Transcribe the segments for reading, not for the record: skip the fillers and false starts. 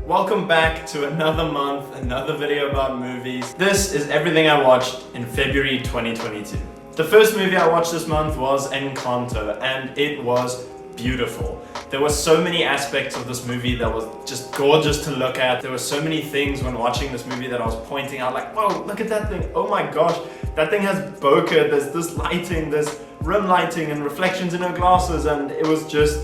Welcome back to another month, another video about movies. This is everything I watched in February 2022. The first movie I watched this month was Encanto, and it was beautiful. There were so many aspects of this movie that was just gorgeous to look at. There were so many things when watching this movie that I was pointing out, like, whoa, look at that thing. Oh my gosh, that thing has bokeh, there's this lighting, there's rim lighting and reflections in her glasses, and it was just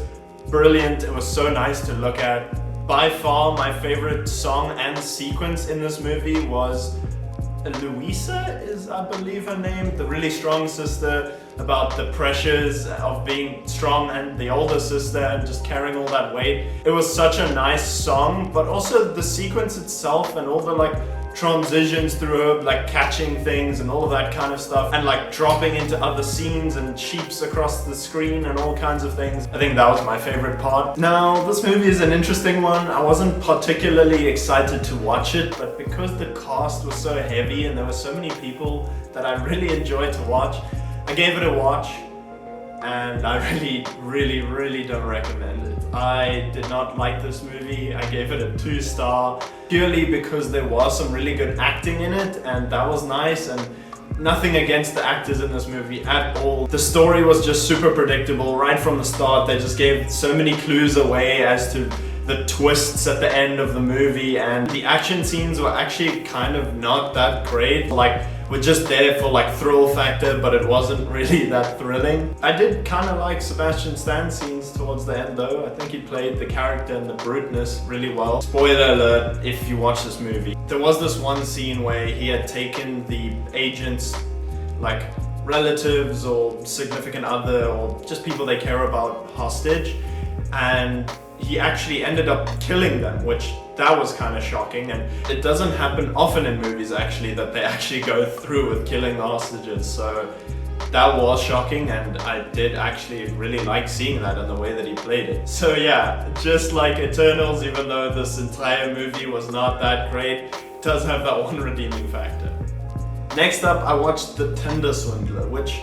brilliant. It was so nice to look at. By far, my favorite song and sequence in this movie was Luisa is, I believe, her name, the really strong sister, about the pressures of being strong and the older sister and just carrying all that weight. It was such a nice song, but also the sequence itself and all the transitions through her catching things and all of that kind of stuff, and dropping into other scenes and sheeps across the screen and all kinds of things. I think that was my favorite part. Now, this movie is an interesting one. I wasn't particularly excited to watch it, but because the cast was so heavy and there were so many people that I really enjoyed to watch, I gave it a watch, and I really don't recommend it. I did not like this movie. I gave it a 2-star purely because there was some really good acting in it, and that was nice, and nothing against the actors in this movie at all. The story was just super predictable right from the start. They just gave so many clues away as to the twists at the end of the movie, and the action scenes were actually kind of not that great. We're just there for thrill factor, but it wasn't really that thrilling. I did kind of like Sebastian Stan's scenes towards the end though. I think he played the character and the bruteness really well. Spoiler alert if you watch this movie. There was this one scene where he had taken the agent's relatives or significant other or just people they care about hostage, and he actually ended up killing them, which that was kind of shocking, and it doesn't happen often in movies actually that they actually go through with killing the hostages, so that was shocking, and I did actually really like seeing that and the way that he played it. So yeah, just like Eternals, even though this entire movie was not that great, it does have that one redeeming factor. Next up, I watched The Tinder Swindler, which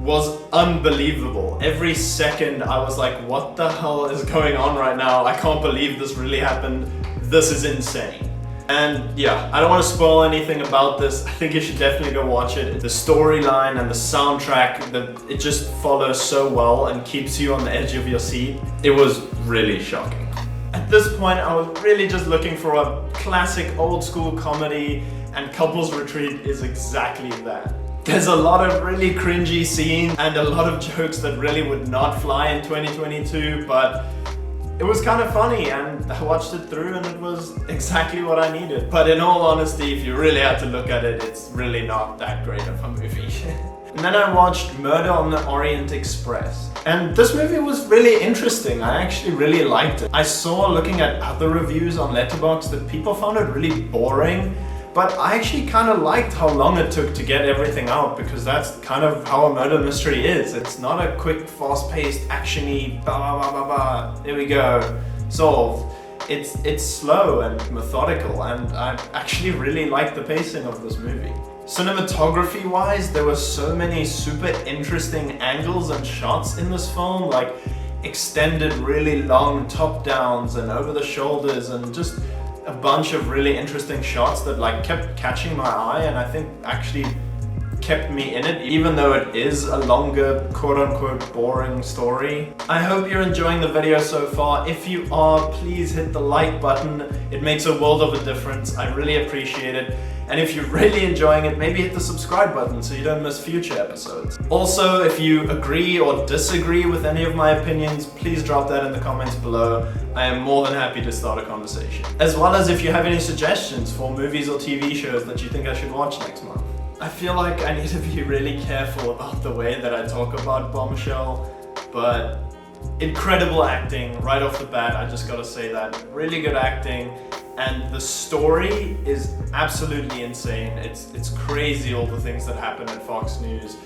was unbelievable. Every second I was like, what the hell is going on right now? I can't believe this really happened. This is insane. And yeah, I don't want to spoil anything about this. I think you should definitely go watch it. The storyline and the soundtrack, it just follows so well and keeps you on the edge of your seat. It was really shocking. At this point, I was really just looking for a classic old school comedy, and Couples Retreat is exactly that. There's a lot of really cringy scenes and a lot of jokes that really would not fly in 2022, but it was kind of funny, and I watched it through and it was exactly what I needed. But in all honesty, if you really had to look at it, it's really not that great of a movie. And then I watched Murder on the Orient Express. And this movie was really interesting. I actually really liked it. I saw, looking at other reviews on Letterboxd, that people found it really boring. But I actually kind of liked how long it took to get everything out, because that's kind of how a murder mystery is. It's not a quick, fast-paced, action-y, blah, blah, blah, blah, there we go, solved. It's slow and methodical, and I actually really liked the pacing of this movie. Cinematography-wise, there were so many super interesting angles and shots in this film, extended really long top-downs and over-the-shoulders, and just a bunch of really interesting shots that kept catching my eye, and I think actually kept me in it, even though it is a longer, quote-unquote boring story. I hope you're enjoying the video so far. If you are, please hit the like button. It makes a world of a difference. I really appreciate it. And if you're really enjoying it, maybe hit the subscribe button so you don't miss future episodes. Also, if you agree or disagree with any of my opinions, please drop that in the comments below. I am more than happy to start a conversation. As well as if you have any suggestions for movies or TV shows that you think I should watch next month. I feel like I need to be really careful about the way that I talk about Bombshell, but incredible acting right off the bat, I just gotta say that. Really good acting. And the story is absolutely insane. It's crazy, all the things that happen at Fox News,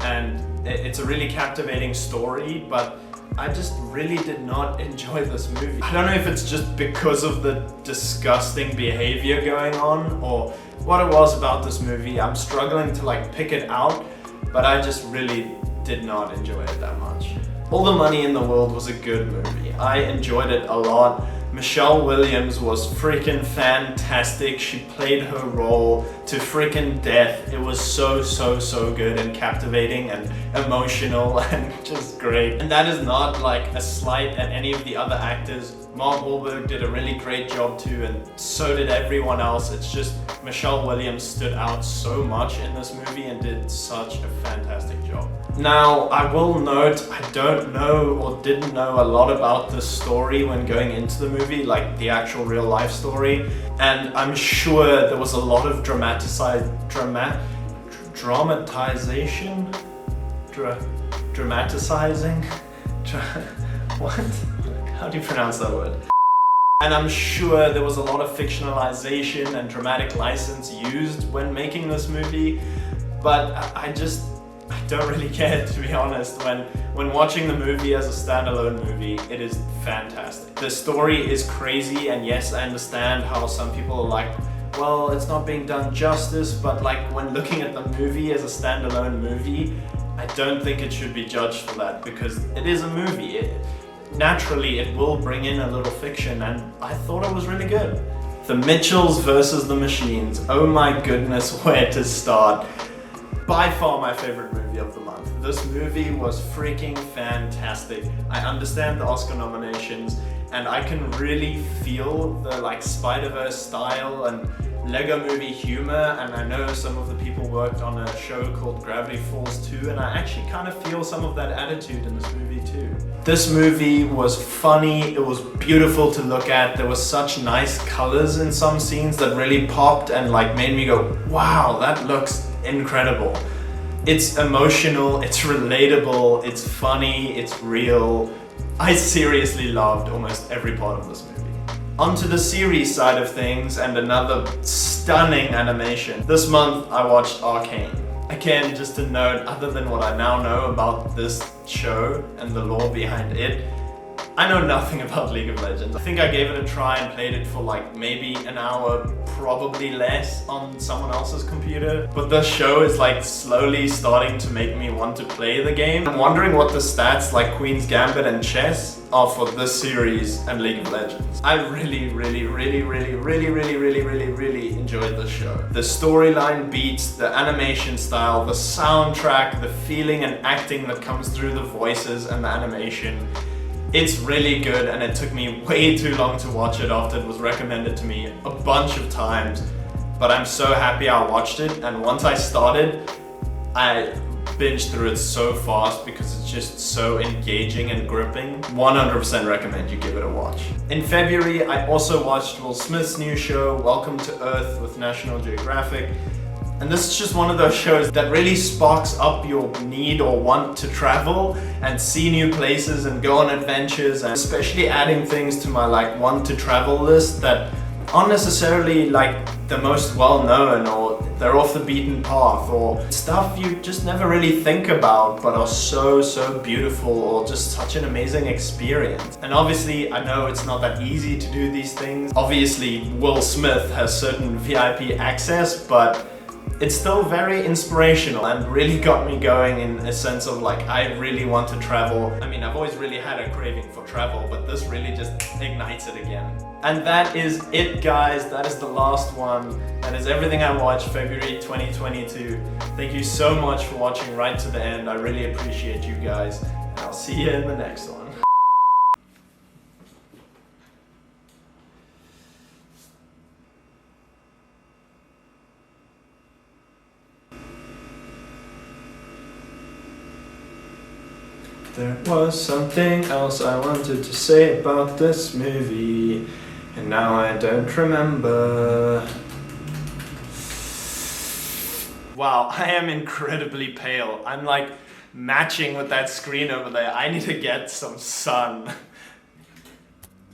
and it's a really captivating story, but I just really did not enjoy this movie. I don't know if it's just because of the disgusting behavior going on or what it was about this movie. I'm struggling to pick it out, but I just really did not enjoy it that much. All the Money in the World was a good movie. I enjoyed it a lot. Michelle Williams was freaking fantastic. She played her role to freaking death. It was so good and captivating and emotional and just great. And that is not like a slight at any of the other actors. Mark Wahlberg did a really great job too, and so did everyone else. It's just Michelle Williams stood out so much in this movie and did such a fantastic job. Now, I will note, I don't know or didn't know a lot about the story when going into the movie, like the actual real life story. And I'm sure there was a lot of dramatization? What? How do you pronounce that word? And I'm sure there was a lot of fictionalization and dramatic license used when making this movie, but I don't really care, to be honest. When watching the movie as a standalone movie, it is fantastic. The story is crazy, and yes, I understand how some people are like, well, it's not being done justice, but like when looking at the movie as a standalone movie, I don't think it should be judged for that, because it is a movie. Naturally, it will bring in a little fiction, and I thought it was really good. The Mitchells versus the Machines. Oh my goodness, where to start? By far my favorite movie of the month. This movie was freaking fantastic. I understand the Oscar nominations, and I can really feel the like Spider-Verse style and Lego movie humor, and I know some of the people worked on a show called Gravity Falls 2, and I actually kind of feel some of that attitude in this movie too. This movie was funny, it was beautiful to look at, there was such nice colors in some scenes that really popped and like made me go, wow, that looks incredible. It's emotional, it's relatable, it's funny, it's real. I seriously loved almost every part of this movie. Onto the series side of things, and another stunning animation. This month I watched Arcane. Again, just a note, other than what I now know about this show and the lore behind it, I know nothing about League of Legends. I think I gave it a try and played it for like maybe an hour, probably less, on someone else's computer. But the show is like slowly starting to make me want to play the game. I'm wondering what the stats like Queen's Gambit and chess are for this series and League of Legends. I really enjoyed this show. The storyline beats, the animation style, the soundtrack, the feeling and acting that comes through the voices and the animation. It's really good, and it took me way too long to watch it after it was recommended to me a bunch of times. But I'm so happy I watched it, and once I started, I binged through it so fast because it's just so engaging and gripping. 100% recommend you give it a watch. In February, I also watched Will Smith's new show, Welcome to Earth, with National Geographic. And this is just one of those shows that really sparks up your need or want to travel and see new places and go on adventures, and especially adding things to my like want to travel list that aren't necessarily like the most well known, or they're off the beaten path, or stuff you just never really think about but are so beautiful, or just such an amazing experience. And obviously I know it's not that easy to do these things. Obviously Will Smith has certain VIP access, but it's still very inspirational and really got me going in a sense of like, I really want to travel. I mean, I've always really had a craving for travel, but this really just ignites it again. And that is it, guys. That is the last one. That is everything I watched February 2022. Thank you so much for watching right to the end. I really appreciate you guys, and I'll see you in the next one. There was something else I wanted to say about this movie, and now I don't remember. Wow, I am incredibly pale. I'm like matching with that screen over there. I need to get some sun.